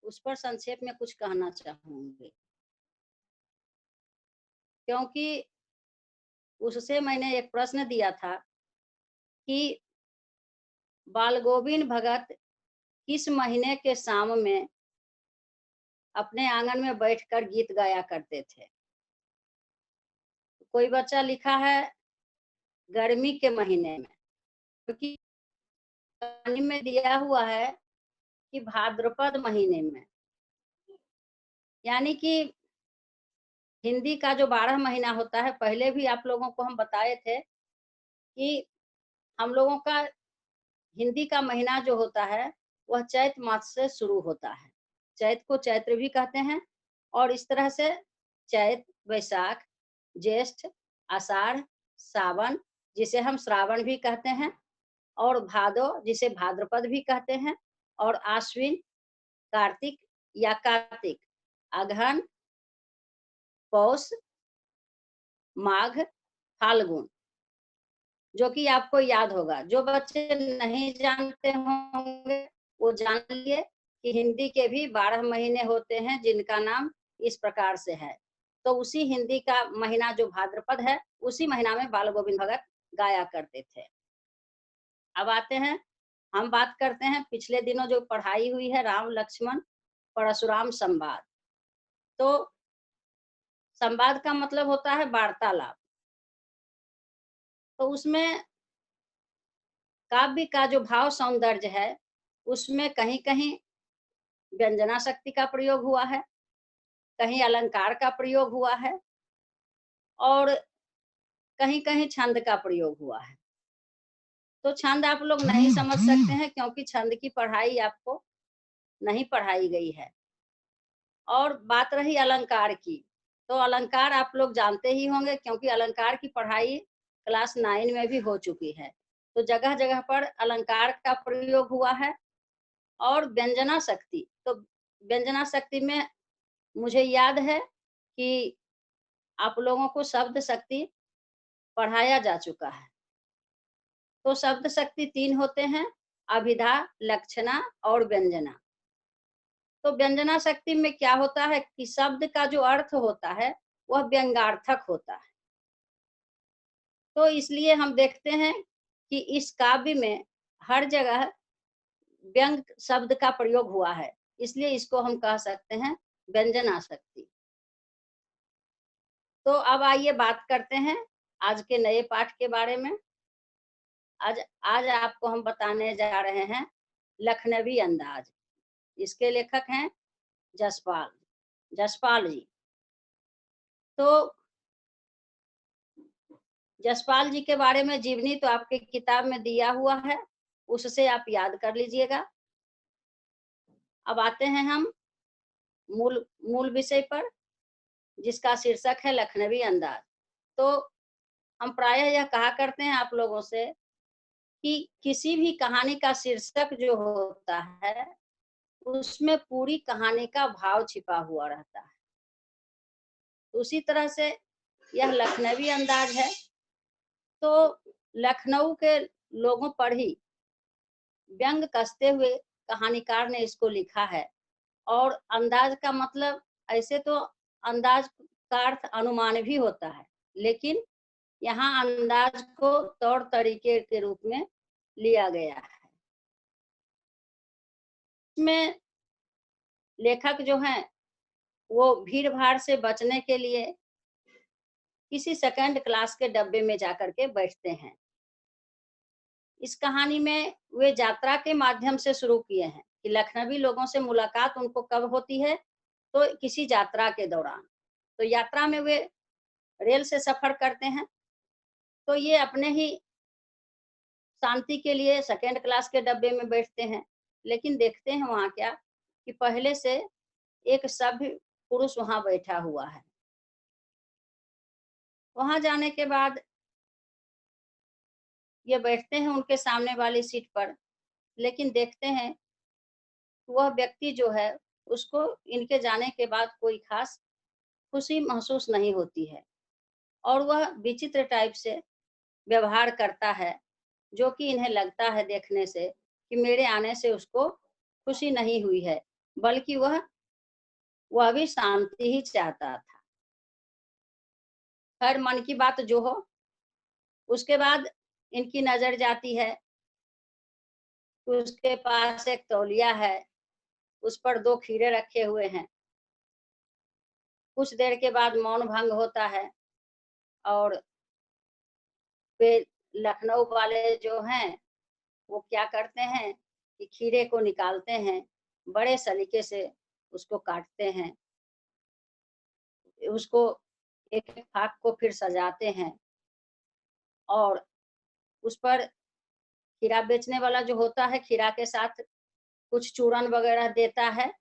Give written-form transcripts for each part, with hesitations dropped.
उस पर संक्षेप में कुछ कहना चाहूँगी। क्योंकि उससे मैंने एक प्रश्न दिया था कि बाल गोविंद भगत किस महीने के शाम में अपने आंगन में बैठकर गीत गाया करते थे। कोई बच्चा लिखा है गर्मी के महीने में, क्योंकि कहानी में दिया हुआ है कि भाद्रपद महीने में, यानी कि हिंदी का जो 12 महीना होता है, पहले भी आप लोगों को हम बताए थे कि हम लोगों का हिंदी का महीना जो होता है, वह चैत मास से शुरू होता है। चैत को चैत्र भी कहते हैं और इस तरह से चैत, वैशाख, ज्येष्ठ, आषाढ़, सावन, जिसे हम श्रावण भी कहते हैं, और भादो, जिसे भाद्रपद भी कहते हैं, और आश्विन, कार्तिक या कार्तिक, अगहन, पौष, माघ, फाल्गुन, जो कि आपको याद होगा। जो बच्चे नहीं जानते होंगे वो जान लिए कि हिंदी के भी 12 महीने होते हैं जिनका नाम इस प्रकार से है। तो उसी हिंदी का महीना जो भाद्रपद है, उसी महीना में बाल गोविंद भगत गाया करते थे। अब आते हैं, हम बात करते हैं पिछले दिनों जो पढ़ाई हुई है राम लक्ष्मण परशुराम संवाद। तो संवाद का मतलब होता है वार्तालाप। तो उसमें काव्य का जो भाव सौंदर्य है, उसमें कहीं-कहीं व्यंजना शक्ति का प्रयोग हुआ है, कहीं अलंकार का प्रयोग हुआ है और कहीं-कहीं छंद का प्रयोग हुआ है। तो छंद आप लोग नहीं समझ सकते हैं क्योंकि छंद की पढ़ाई आपको नहीं पढ़ाई गई है। और बात रही अलंकार की, तो अलंकार आप लोग जानते ही होंगे क्योंकि अलंकार की पढ़ाई क्लास 9 में भी हो चुकी है। तो जगह-जगह पर अलंकार का प्रयोग हुआ है और व्यंजना शक्ति, तो व्यंजना शक्ति में मुझे याद है कि आप लोगों को शब्द शक्ति पढ़ाया जा चुका है। तो शब्द शक्ति 3 होते हैं, अभिधा, लक्षणा और व्यंजना। तो व्यंजना शक्ति में क्या होता है कि शब्द का जो अर्थ होता है, वह व्यंग्यार्थक होता है। तो इसलिए हम देखते हैं कि इस काव्य में हर जगह व्यंग शब्द का प्रयोग हुआ है, इसलिए इसको हम कह सकते हैं व्यंजना शक्ति। तो अब आइए बात करते हैं आज के नए पाठ के बारे में। आज आज आपको हम बताने जा रहे हैं लखनवी अंदाज। इसके लेखक हैं जसपाल जसपाल जी। तो जसपाल जी के बारे में जीवनी तो आपके किताब में दिया हुआ है, उससे आप याद कर लीजिएगा। अब आते हैं हम मूल मूल विषय पर, जिसका शीर्षक है लखनवी अंदाज। तो हम प्रायः यह कहा करते हैं आप लोगों से कि किसी भी कहानी का शीर्षक जो होता है, उसमें पूरी कहानी का भाव छिपा हुआ रहता है। उसी तरह से यह लखनवी अंदाज है। तो लखनऊ के लोगों पर ही व्यंग कसते हुए कहानीकार ने इसको लिखा है। और अंदाज का मतलब, ऐसे तो अंदाज का अर्थ अनुमान भी होता है, लेकिन यहाँ अंदाज को तौर तरीके के रूप में लिया गया है। इसमें लेखक जो हैं, वो भीड़ भाड़ से बचने के लिए किसी सेकंड क्लास के डब्बे में जाकर के बैठते हैं। इस कहानी में वे यात्रा के माध्यम से शुरू किए हैं कि लखनवी लोगों से मुलाकात उनको कब होती है, तो किसी यात्रा के दौरान। तो यात्रा में वे रेल से सफर करते हैं, तो ये अपने ही शांति के लिए सेकंड क्लास के डब्बे में बैठते हैं। लेकिन देखते हैं वहाँ क्या कि पहले से एक सभ्य पुरुष वहाँ बैठा हुआ है। वहाँ जाने के बाद ये बैठते हैं उनके सामने वाली सीट पर, लेकिन देखते हैं वह व्यक्ति जो है, उसको इनके जाने के बाद कोई खास खुशी महसूस नहीं होती है और वह विचित्र टाइप से व्यवहार करता है, जो कि इन्हें लगता है देखने से कि मेरे आने से उसको खुशी नहीं हुई है, बल्कि वह भी शांति ही चाहता था। खैर मन की बात जो हो, उसके बाद इनकी नज़र जाती है कि उसके पास एक तौलिया है, उस पर 2 खीरे रखे हुए हैं। कुछ देर के बाद मौन भंग होता है और वे लखनऊ वाले जो हैं, वो क्या करते हैं कि खीरे को निकालते हैं, बड़े सलीके से उसको काटते हैं, उसको एक-एक फाक को फिर सजाते हैं और उस पर खीरा बेचने वाला जो होता है, खीरा के साथ कुछ चूरन वगैरह देता है,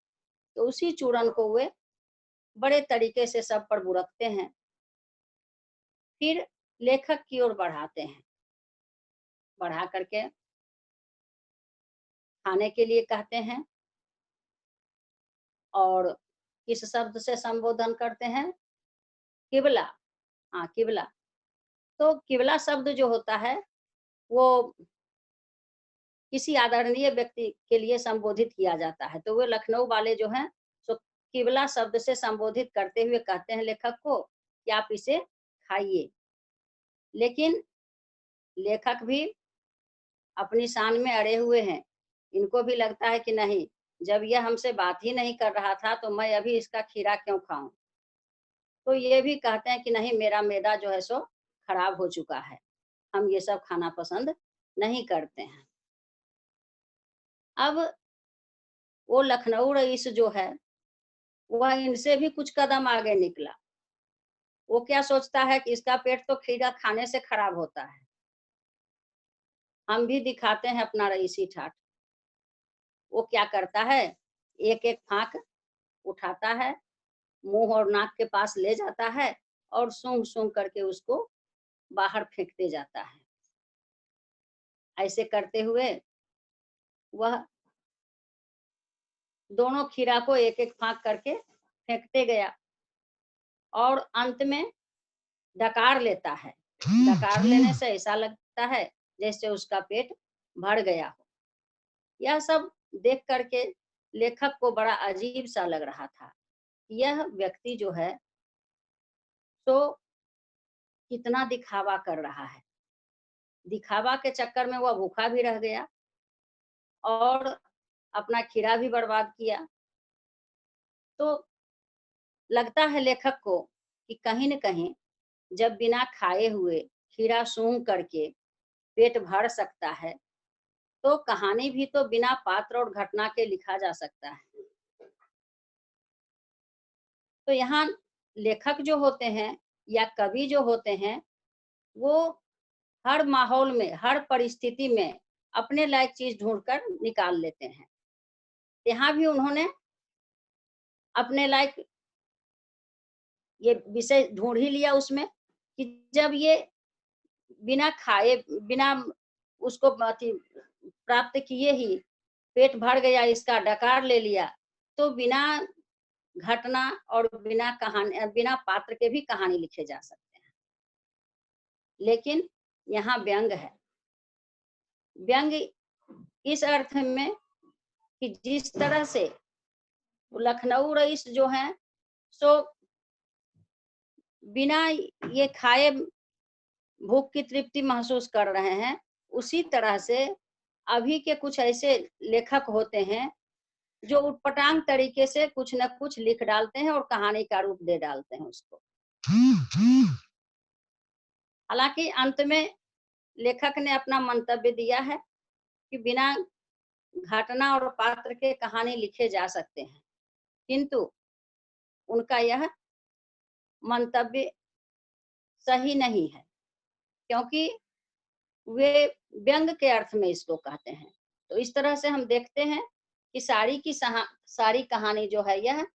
तो उसी चूरन को वे बड़े तरीके से सब पर बुरकते हैं। फिर लेखक की ओर बढ़ाते हैं, बढ़ा कर के खाने के लिए कहते हैं और किस शब्द से संबोधन करते हैं? किबला, हाँ, किबला। तो किबला शब्द जो होता है, वो किसी आदरणीय व्यक्ति के लिए संबोधित किया जाता है। तो वो लखनऊ वाले जो हैं, सो किबला शब्द से संबोधित करते हुए कहते हैं लेखक को कि आप इसे खाइए। लेकिन लेखक भी अपनी शान में अड़े हुए हैं। इनको भी लगता है कि नहीं, जब यह हमसे बात ही नहीं कर रहा था, तो मैं अभी इसका खीरा क्यों खाऊँ? तो ये भी कहते हैं कि नहीं, मेरा मैदा जो है सो खराब हो चुका है। हम ये सब खाना पसंद नहीं करते हैं। अब वो लखनऊ रईस जो है, वह इनसे भी कुछ कदम आगे निकला। वो क्या सोचता है कि इसका पेट तो खीरा खाने से खराब होता है। हम भी दिखाते हैं अपना रईसी ठाठ। वो क्या करता है, एक-एक फाँक उठाता है, मुँह और नाक के पास ले जाता है और सूंघ-सूंघ करके उसको बाहर फेंकते जाता है। ऐसे करते हुए वह दोनों खीरा को एक-एक फाँक करके फेंकते गया और अंत में डकार लेता है। डकार लेने से ऐसा लगता है जैसे उसका पेट भर गया हो। यह सब देख कर के लेखक को बड़ा अजीब-सा लग रहा था। यह व्यक्ति जो है, सो कितना दिखावा कर रहा है। दिखावा के चक्कर में वह भूखा भी रह गया और अपना खीरा भी बर्बाद किया। तो लगता है लेखक को कि कहीं न कहीं जब बिना खाए हुए खीरा सूंघ करके पेट भर सकता है, तो कहानी भी तो बिना पात्र और घटना के लिखा जा सकता है। तो यहाँ लेखक जो होते हैं या कवि जो होते हैं, वो हर माहौल में, हर परिस्थिति में अपने लायक चीज़ ढूँढ कर निकाल लेते हैं। यहाँ भी उन्होंने अपने लायक ये विषय ढूँढ ही लिया उसमें कि जब ये बिना खाए, बिना उसको अथी प्राप्त किए ही पेट भर गया, इसका डकार ले लिया, तो बिना घटना और बिना पात्र के भी कहानी लिखे जा सकते हैं। लेकिन यहाँ व्यंग है। व्यंग इस अर्थ में कि जिस तरह से लखनऊ रईस जो हैं, सो बिना ये खाए भूख की तृप्ति महसूस कर रहे हैं, उसी तरह से अभी के कुछ ऐसे लेखक होते हैं, जो उटपटांग तरीके से कुछ न कुछ लिख डालते हैं और कहानी का रूप दे डालते हैं उसको। हालाँकि अंत में लेखक ने अपना मंतव्य दिया है कि बिना घटना और पात्र के कहानी लिखे जा सकते हैं, किंतु उनका यह मंतव्य सही नहीं है, क्योंकि वे व्यंग के अर्थ में इसको कहते हैं। तो इस तरह से हम देखते हैं कि सारी कहानी जो है यह,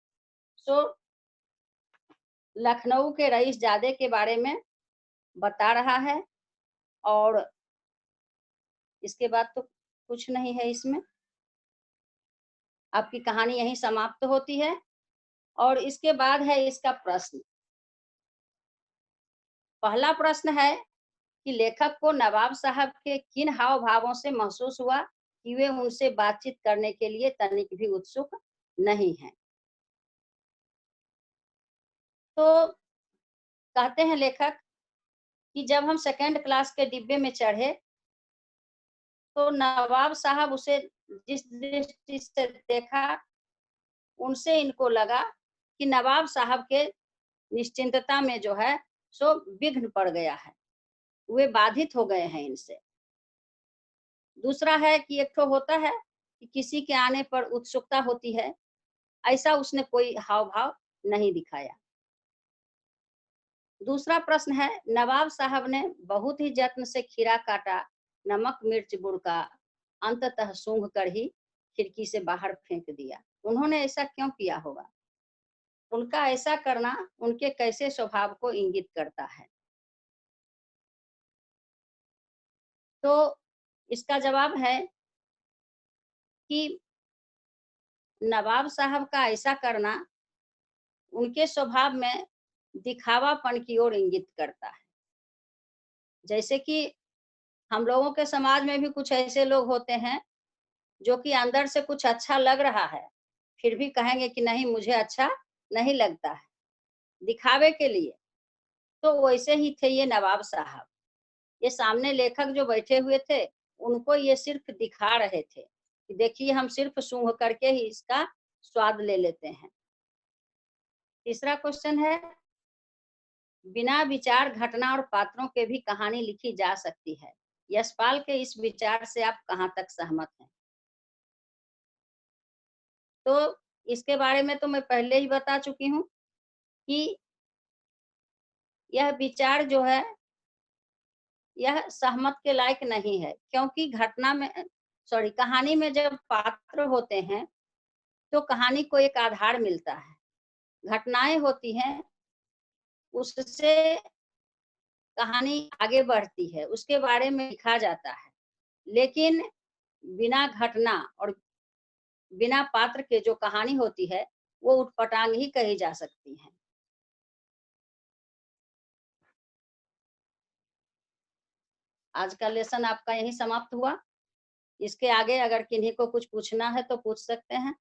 सो लखनऊ के रईसजादे के बारे में बता रहा है और इसके बाद तो कुछ नहीं है इसमें। आपकी कहानी यहीं समाप्त होती है और इसके बाद है इसका प्रश्न। पहला प्रश्न है कि लेखक को नवाब साहब के किन हाव-भावों से महसूस हुआ कि वे उनसे बातचीत करने के लिए तनिक भी उत्सुक नहीं है। तो कहते हैं लेखक कि जब हम सेकंड क्लास के डिब्बे में चढ़े, तो नवाब साहब उसे जिस दृष्टि से देखा, उनसे इनको लगा कि नवाब साहब के निश्चिंतता में जो है सो विघ्न पड़ गया है, वे बाधित हो गए हैं इनसे। दूसरा है कि एक ठो होता है कि किसी के आने पर उत्सुकता होती है, ऐसा उसने कोई हाव-भाव नहीं दिखाया। दूसरा प्रश्न है, नवाब साहब ने बहुत ही जत्न से खीरा काटा, नमक मिर्च गुड़ का, अंततः सूंघ कर ही खिड़की से बाहर फेंक दिया। उन्होंने ऐसा क्यों किया होगा? उनका ऐसा करना उनके कैसे स्वभाव को इंगित करता है? तो इसका जवाब है कि नवाब साहब का ऐसा करना उनके स्वभाव में दिखावापन की ओर इंगित करता है। जैसे कि हम लोगों के समाज में भी कुछ ऐसे लोग होते हैं, जो कि अंदर से कुछ अच्छा लग रहा है, फिर भी कहेंगे कि नहीं मुझे अच्छा नहीं लगता है, दिखावे के लिए। तो वैसे ही थे ये नवाब साहब। ये सामने लेखक जो बैठे हुए थे, उनको ये सिर्फ दिखा रहे थे, कि देखिए हम सिर्फ सूंघ करके ही इसका स्वाद ले लेते हैं। तीसरा क्वेश्चन है, बिना विचार, घटना और पात्रों के भी कहानी लिखी जा सकती है। यशपाल के इस विचार से आप कहाँ तक सहमत हैं? तो इसके बारे में तो मैं पहले ही बता चुकी हूँ कि यह विचार जो है, यह सहमत के लायक नहीं है, क्योंकि घटना में सॉरी कहानी में जब पात्र होते हैं, तो कहानी को एक आधार मिलता है। घटनाएँ होती हैं, उससे कहानी आगे बढ़ती है, उसके बारे में लिखा जाता है। लेकिन बिना घटना और बिना पात्र के जो कहानी होती है, वो ऊटपटांग ही कही जा सकती है। आज का लेसन आपका यहीं समाप्त हुआ। इसके आगे अगर किन्हीं को कुछ पूछना है तो पूछ सकते हैं।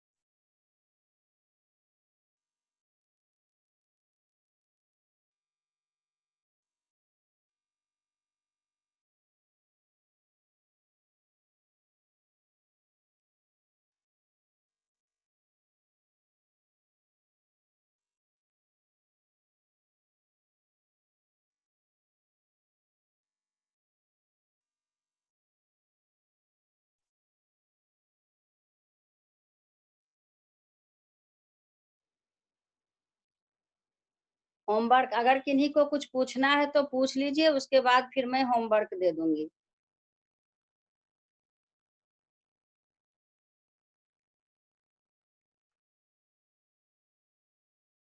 होमवर्क अगर किन्हीं को कुछ पूछना है तो पूछ लीजिए, उसके बाद फिर मैं होमवर्क दे दूँगी।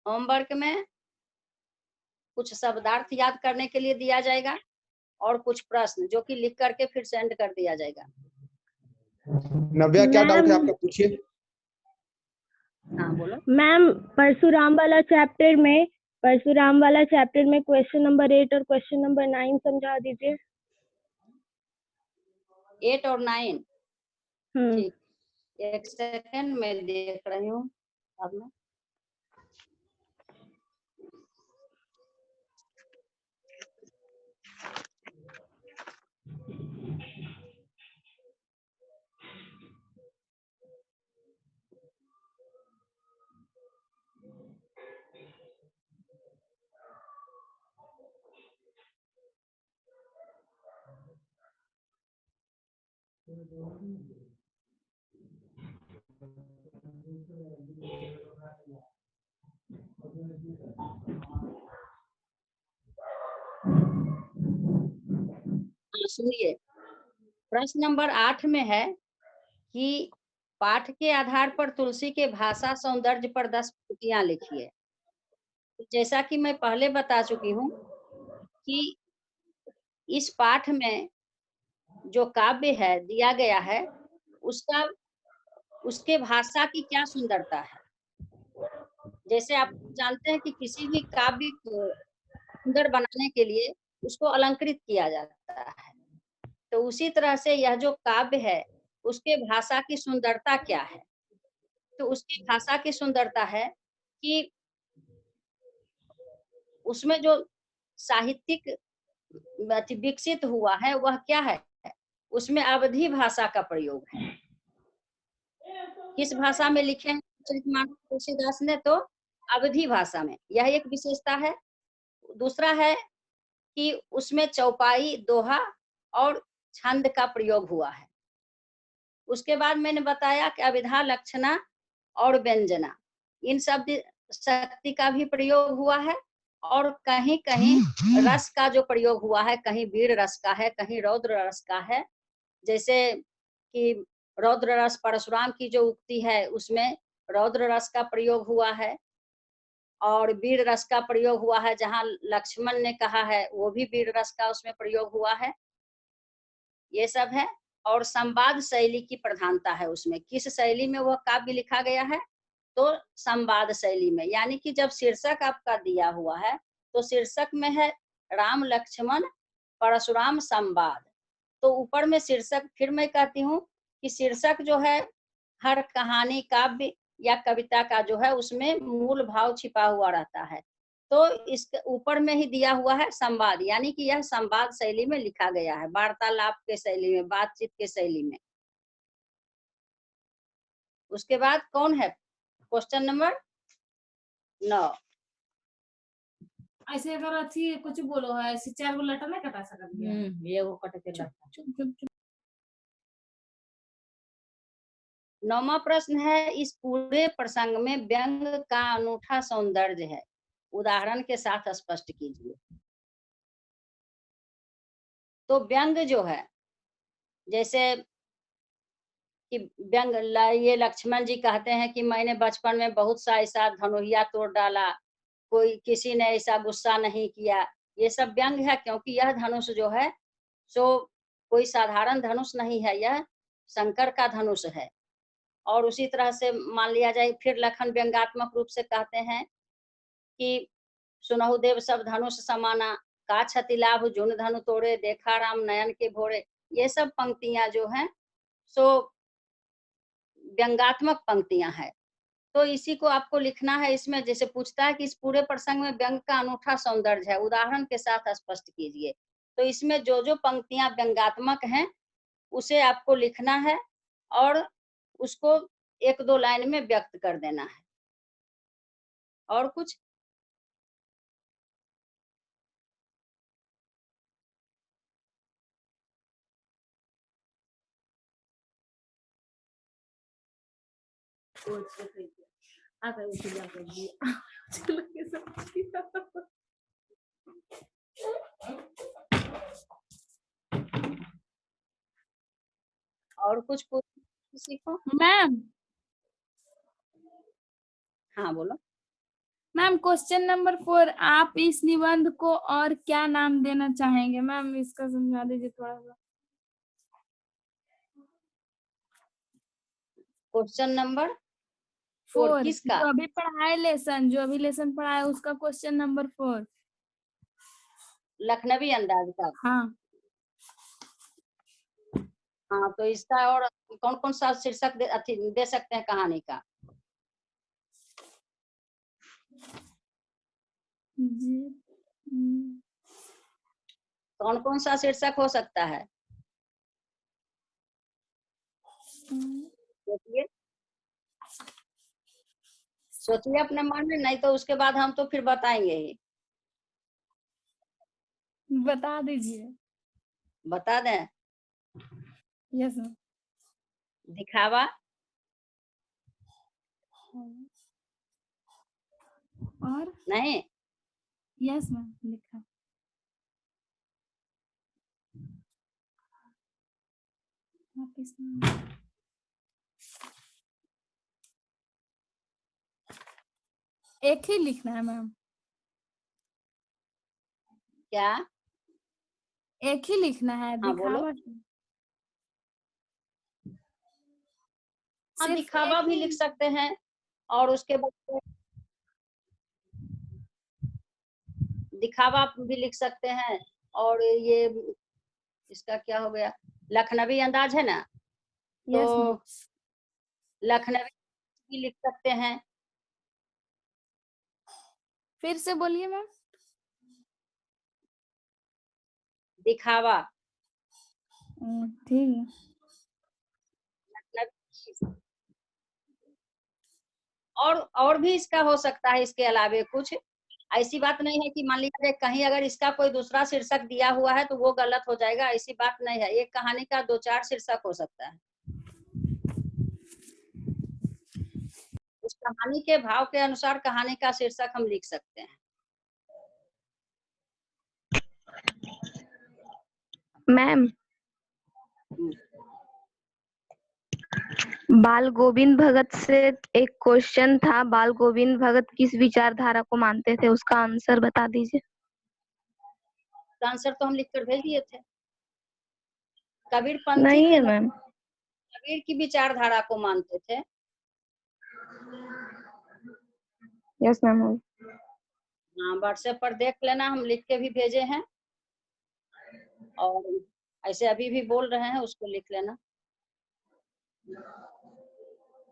होमवर्क में कुछ शब्दार्थ याद करने के लिए दिया जाएगा और कुछ प्रश्न जो कि लिख करके फिर सेंड कर दिया जाएगा। नव्या, क्या डाउट है मैम आपका, पूछिए। हाँ, बोलो। मैम परशुराम वाला चैप्टर में क्वेश्चन नंबर 8 और क्वेश्चन नंबर 9 समझा दीजिए। 8 और 9 ठीक, 1 सेकंड मैं देख रही हूँ। अब मैं सुनिए, प्रश्न नंबर 8 में है कि पाठ के आधार पर तुलसी के भाषा सौंदर्य पर 10 पंक्तियाँ लिखिए। जैसा कि मैं पहले बता चुकी हूँ कि इस पाठ में जो काव्य है दिया गया है, उसका उसके भाषा की क्या सुंदरता है। जैसे आप जानते हैं कि किसी भी काव्य को सुंदर बनाने के लिए उसको अलंकृत किया जाता है। तो उसी तरह से यह जो काव्य है, उसके भाषा की सुंदरता क्या है? तो उसकी भाषा की सुंदरता है कि उसमें जो साहित्यिक विकसित हुआ है वह क्या है, उसमें अवधी भाषा का प्रयोग है। किस भाषा में लिखे हैं चरितमानस तुलसीदास ने, तो अवधी भाषा में, यह एक विशेषता है। दूसरा है कि उसमें चौपाई, दोहा और छंद का प्रयोग हुआ है। उसके बाद मैंने बताया कि अभिधा, लक्षणा और व्यंजना, इन शब्द शक्ति का भी प्रयोग हुआ है। और कहीं कहीं रस का जो प्रयोग हुआ है, कहीं वीर रस का है, कहीं रौद्र रस का है। जैसे कि रौद्र रस परशुराम की जो उक्ति है उसमें रौद्र रस का प्रयोग हुआ है, और वीर रस का प्रयोग हुआ है। जहाँ लक्ष्मण ने कहा है वो भी वीर रस का उसमें प्रयोग हुआ है। ये सब है। और संवाद शैली की प्रधानता है उसमें। किस शैली में वह काव्य लिखा गया है, तो संवाद शैली में। यानी कि जब शीर्षक आपका दिया हुआ है तो शीर्षक में है राम लक्ष्मण परशुराम संवाद, तो ऊपर में शीर्षक, फिर मैं कहती हूँ कि शीर्षक जो है हर कहानी, काव्य या कविता का जो है उसमें मूल भाव छिपा हुआ रहता है। तो इसके ऊपर में ही दिया हुआ है संवाद, यानी कि यह संवाद शैली में लिखा गया है, वार्तालाप के शैली में, बातचीत के शैली में। उसके बाद कौन है, क्वेश्चन नंबर 9। ऐसे अगर अच्छी कुछ बोलो है, ऐसे 4 गो लेटर नहीं कटा सकत है। ये वो कट के चुप, लगता। चुप, चुप, चुप। 9वां प्रश्न है, इस पूरे प्रसंग में व्यंग का अनूठा सौंदर्य है, उदाहरण के साथ स्पष्ट कीजिए। तो व्यंग जो है, जैसे कि व्यंग, ये लक्ष्मण जी कहते हैं कि मैंने बचपन में बहुत सा ऐसा धनुहिया तोड़ डाला, कोई किसी ने ऐसा गुस्सा नहीं किया। ये सब व्यंग है, क्योंकि यह धनुष जो है सो कोई साधारण धनुष नहीं है, यह शंकर का धनुष है। और उसी तरह से मान लिया जाए, फिर लखन व्यंगात्मक रूप से कहते हैं कि सुनहु देव सब धनुष समाना, का क्षति लाभ जुन धनु तोड़े, देखा राम नयन के भोरे। ये सब पंक्तियां जो हैं सो व्यंगात्मक पंक्तियां हैं। तो इसी को आपको लिखना है। इसमें जैसे पूछता है कि इस पूरे प्रसंग में व्यंग का अनूठा सौंदर्य है, उदाहरण के साथ स्पष्ट कीजिए। तो इसमें जो जो पंक्तियां व्यंगात्मक हैं उसे आपको लिखना है और उसको 1-2 लाइन में व्यक्त कर देना है। और कुछ? आता उसे जाकर दिया। चलो ये सब किया। और कुछ पूछ किसी को? मैम हाँ बोलो। मैम क्वेश्चन नंबर 4, आप इस निबंध को और क्या नाम देना चाहेंगे? मैम इसका समझा दीजिए थोड़ा सा। क्वेश्चन नंबर 4 4 किसका? जो अभी पढ़ाए लेसन, जो अभी लेसन पढ़ाए उसका क्वेश्चन नंबर 4। लखनवी अंदाज का। हाँ हाँ, तो इसका और कौन कौन सा शीर्षक दे सकते हैं कहानी का? जी। कौन कौन सा शीर्षक हो सकता है? सोचिए, सोचिए अपने मन में, नहीं तो उसके बाद हम तो फिर बताएंगे ही। बता दीजिए। बता दें? Yes ma'am. दिखावा, और नहीं? यस मैम लिखा। आप इसमें एक ही लिखना है मैम, क्या? एक ही लिखना है। हाँ बोलो। दिखावा हाँ, सिर्फ दिखावा एक भी ही। लिख सकते हैं। और उसके बाद दिखावा भी लिख सकते हैं। और ये इसका क्या हो गया, लखनवी अंदाज है ना, यस मैम। तो लखनवी भी लिख सकते हैं। फिर से बोलिए मैम। दिखावा ठीक है। मतलब और भी इसका हो सकता है। इसके अलावे कुछ ऐसी बात नहीं है कि मान लीजिए कहीं अगर इसका कोई दूसरा शीर्षक दिया हुआ है तो वो गलत हो जाएगा, ऐसी बात नहीं है। एक कहानी का 2-4 शीर्षक हो सकता है। उस कहानी के भाव के अनुसार कहानी का शीर्षक हम लिख सकते हैं। मैम, हम्म, बाल गोविंद भगत से एक क्वेश्चन था, बाल गोविंद भगत किस विचारधारा को मानते थे, उसका आंसर बता दीजिए। तो आंसर तो हम लिख कर भेज दिए थे। कबीर पंथी नहीं थे है ना, मैम। कबीर की विचारधारा को मानते थे। Yes ma'am. हाँ, व्हाट्सएप पर देख लेना, हम लिख के भी भेजे हैं और ऐसे अभी भी बोल रहे हैं, उसको लिख लेना।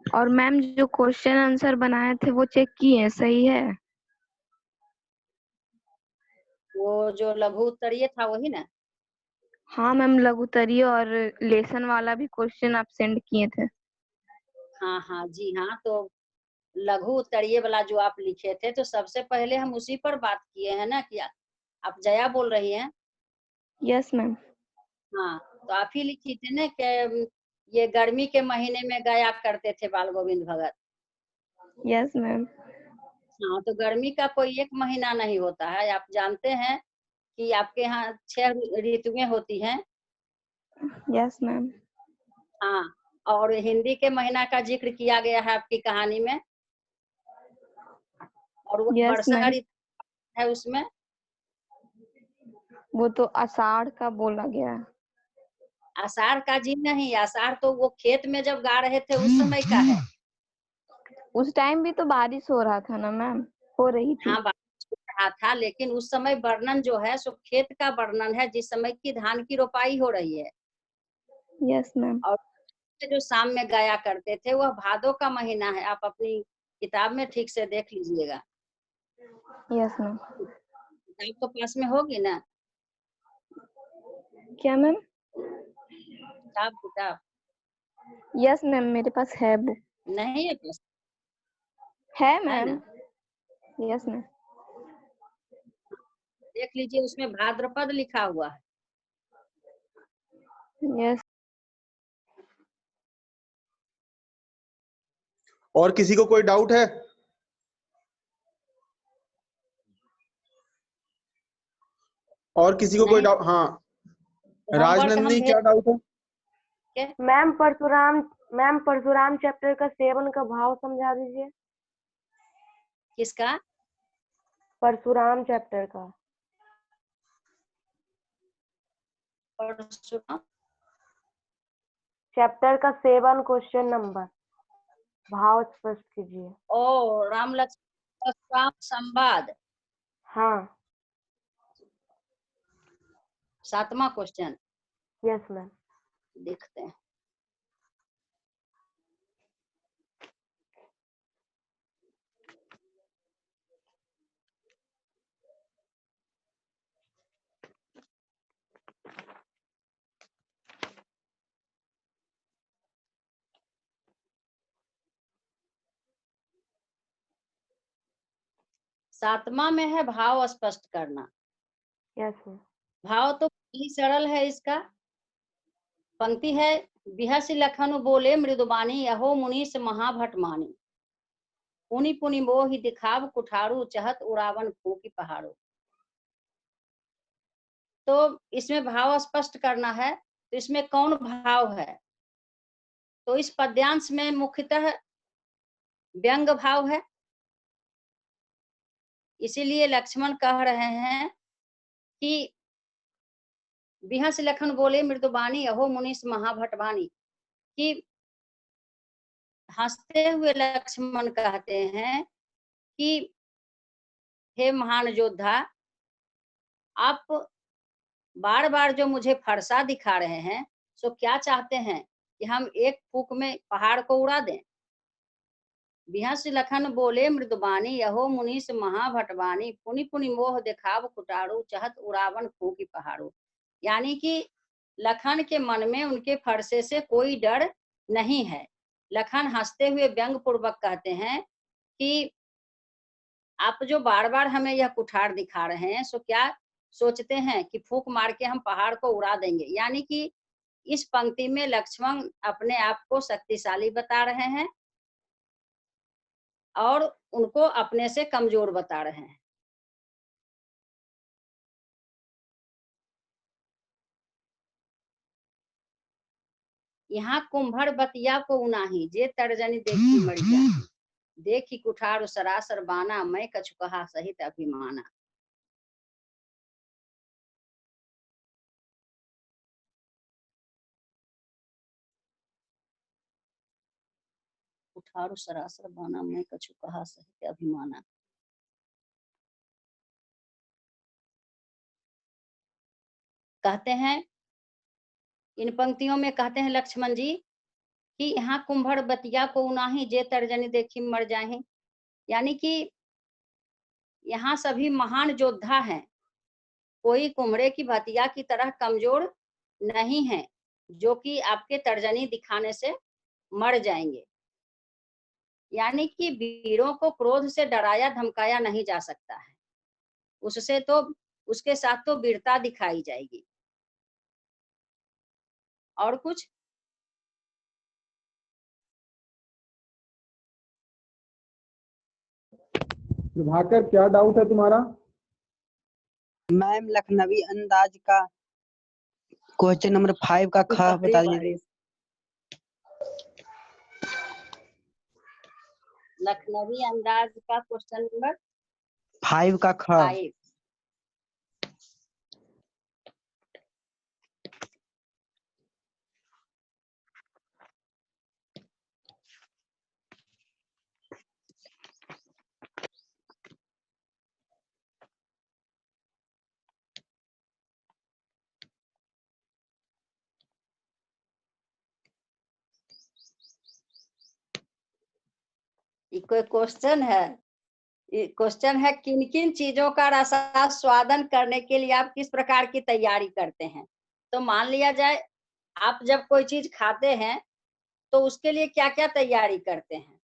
और मैम जो क्वेश्चन आंसर बनाए थे वो चेक किए, सही है? वो जो लघु उत्तरीय था वही ना? हाँ मैम, लघुत्तरीय और लेसन वाला भी क्वेश्चन आप सेंड किए थे। हाँ हाँ जी हाँ। तो लघु उत्तरीय वाला जो आप लिखे थे तो सबसे पहले हम उसी पर बात किए हैं ना। कि आप जया बोल रही हैं? Yes ma'am. हाँ, तो आप ही लिखी थी ना कि ये गर्मी के महीने में गाया करते थे बाल गोविंद भगत। Yes ma'am. हाँ, तो गर्मी का कोई एक महीना नहीं होता है। आप जानते हैं कि आपके यहाँ 6 ऋतुएं होती हैं। Yes ma'am. हाँ, और हिंदी के महीना का जिक्र किया गया है आपकी कहानी में, और वो यस वर्षा मैम। ऋतु है उसमें। वो तो आषाढ़ का बोला गया है। आषाढ़ का जी नहीं, आषाढ़ तो वो खेत में जब गा रहे थे उस समय का है। उस टाइम भी तो बारिश हो रहा था ना मैम, हो रही थी। हाँ, बारिश हो रहा था, लेकिन उस समय वर्णन जो है सो खेत का वर्णन है, जिस समय की धान की रोपाई हो रही है। Yes ma'am. और जो शाम में गाया करते थे वह भादों का महीना है। आप अपनी किताब में ठीक से देख लीजिएगा। Yes ma'am. किताब तो पास में होगी ना? क्या मैम? किताब यस मैम, मेरे पास है बुक। नहीं है पास? है है मैम। ना? Yes ma'am. देख लीजिए, उसमें भाद्रपद लिखा हुआ है। यस। और किसी को कोई डाउट है? और किसी को कोई नहीं, डाउट? हाँ, होमवर्क हम राजनंदिनी भेज क्या डाउट है? के मैम परशुराम चैप्टर का 7 का भाव समझा दीजिए। किसका? परशुराम चैप्टर का। परशुराम चैप्टर का 7 क्वेश्चन नंबर, भाव स्पष्ट कीजिए। ओ राम लक्ष्मण परशुराम संवाद, हाँ। 7वां क्वेश्चन यस मैम। देखते हैं। सातवां में है भाव स्पष्ट करना। Yes ma'am. भाव तो ही सरल है इसका। पंक्ति है, बिहसि लखनु बोले मृदुबानी, अहो मुनीस महाभट मानी, पुनि पुनि मोहि दिखाव कुठारू, चहत उड़ावन फूकी पहाड़ो। तो इसमें भाव स्पष्ट करना है, तो इसमें कौन भाव है? तो इस पद्यांश में मुख्यतः व्यंग भाव है। इसीलिए लक्ष्मण कह रहे हैं कि बिहस लखन बोले मृदुबानी, अहो मुनीस महाभटवानी, कि हंसते हुए लक्ष्मण कहते हैं कि हे महान योद्धा, आप बार बार जो मुझे फरसा दिखा रहे हैं, सो क्या चाहते हैं कि हम एक फूक में पहाड़ को उड़ा दें? बिहस लखन बोले मृदुबानी, यहो मुनीस महाभटवानी, पुनि पुनि मोह दिखाव कुटारू, चहत उड़ावन फूकी पहाड़ू। यानी कि लखन के मन में उनके फरसे से कोई डर नहीं है। लखन हंसते हुए व्यंग पूर्वक कहते हैं कि आप जो बार बार हमें यह कुठार दिखा रहे हैं, सो क्या सोचते हैं कि फूंक मार के हम पहाड़ को उड़ा देंगे। यानी कि इस पंक्ति में लक्ष्मण अपने आप को शक्तिशाली बता रहे हैं और उनको अपने से कमजोर बता रहे हैं। यहाँ कुंभर बतिया को उनाही, जे तर्जनी देखी मर जाही, देखी कुठार सरासर बाना, मैं कछु कहा सहित अभिमाना। कुठार सरासर बाना, मैं कछु कहा सहित अभिमाना। कहते हैं इन पंक्तियों में, कहते हैं लक्ष्मण जी कि यहाँ कुंभर बतिया को उनाही, जे तर्जनी देखी मर जाही। यानी कि यहाँ सभी महान योद्धा हैं, कोई कुम्हरे की भतिया की तरह कमजोर नहीं है जो कि आपके तर्जनी दिखाने से मर जाएंगे। यानी कि वीरों को क्रोध से डराया धमकाया नहीं जा सकता है, उससे तो उसके साथ तो वीरता दिखाई जाएगी। और कुछ? प्रभाकर, क्या डाउट है तुम्हारा? मैम लखनवी अंदाज का क्वेश्चन नंबर 5 का ख बता दीजिए। लखनवी अंदाज का क्वेश्चन नंबर 5 का ख। 5। ये कोई क्वेश्चन है? क्वेश्चन है, किन किन चीजों का रसास्वादन करने के लिए आप किस प्रकार की तैयारी करते हैं? तो मान लिया जाए आप जब कोई चीज खाते हैं तो उसके लिए क्या क्या तैयारी करते हैं?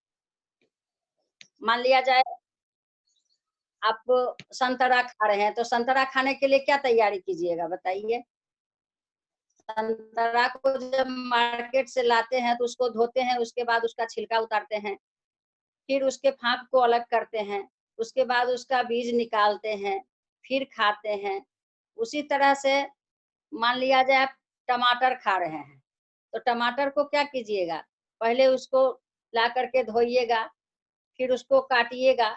मान लिया जाए आप संतरा खा रहे हैं, तो संतरा खाने के लिए क्या तैयारी कीजिएगा बताइए? संतरा को जब मार्केट से लाते हैं तो उसको धोते हैं, उसके बाद उसका छिलका उतारते हैं, फिर उसके फाँक को अलग करते हैं, उसके बाद उसका बीज निकालते हैं, फिर खाते हैं। उसी तरह से मान लिया जाए आप टमाटर खा रहे हैं, तो टमाटर को क्या कीजिएगा, पहले उसको ला करके धोइएगा, फिर उसको काटिएगा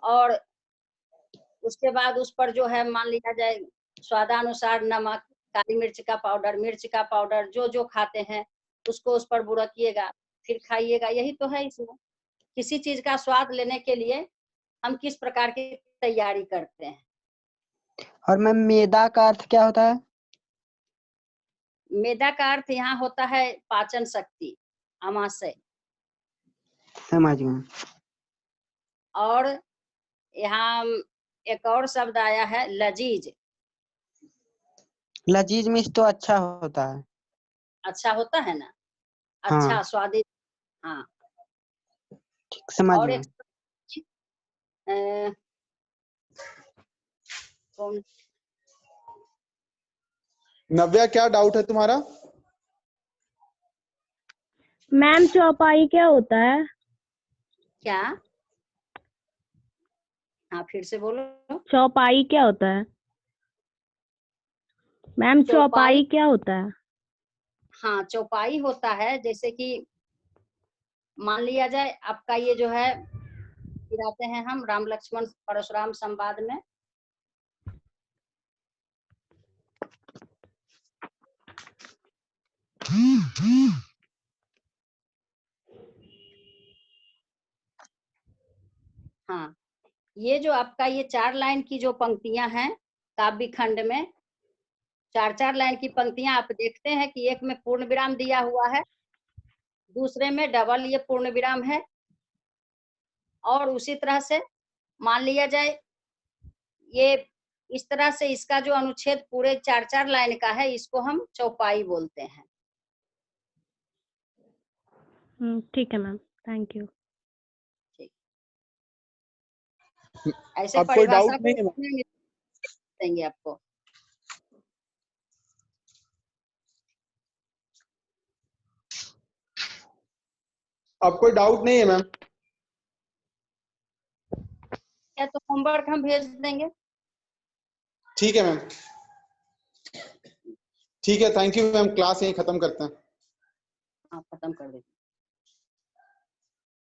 और उसके बाद उस पर जो है मान लिया जाए स्वादानुसार नमक, काली मिर्च का पाउडर, मिर्च का पाउडर, जो जो खाते हैं उसको उस पर बुड़किएगा, फिर खाइएगा। यही तो है इसमें। किसी चीज का स्वाद लेने के लिए हम किस प्रकार की तैयारी करते हैं। और मैम मेदा का अर्थ क्या होता है? मेदा का अर्थ यहाँ होता है पाचन शक्ति, आमाशय। समझ गए। और यहाँ एक और शब्द आया है लजीज। लजीज में तो अच्छा होता है। अच्छा होता है ना? हाँ। अच्छा, स्वादिष्ट। हाँ। ठीक, समझ और गए। एक कौन? नव्या, क्या डाउट है तुम्हारा? मैम चौपाई क्या होता है? क्या? हाँ, फिर से बोलो। चौपाई क्या होता है? मैम चौपाई क्या होता है? हाँ, चौपाई होता है, जैसे कि मान लिया जाए आपका ये जो है गिराते हैं हम राम लक्ष्मण परशुराम संवाद में। हाँ, ये जो आपका ये 4 लाइन की जो पंक्तियां हैं काव्य खंड में, 4-4 लाइन की पंक्तियां आप देखते हैं कि एक में पूर्ण विराम दिया हुआ है दूसरे में डबल ये पूर्ण विराम है। और उसी तरह से मान लिया जाए ये इस तरह से इसका जो अनुच्छेद पूरे 4-4 लाइन का है, इसको हम चौपाई बोलते हैं। ठीक है मैम, थैंक यू। ऐसे अब कोई परिभाषा डाउट नहीं है? को देंगे आपको। अब कोई डाउट नहीं है मैम? या तो होमवर्क हम भेज देंगे। ठीक है मैम, ठीक है, थैंक यू मैम। क्लास यहीं खत्म करते हैं। आप खत्म कर दीजिए।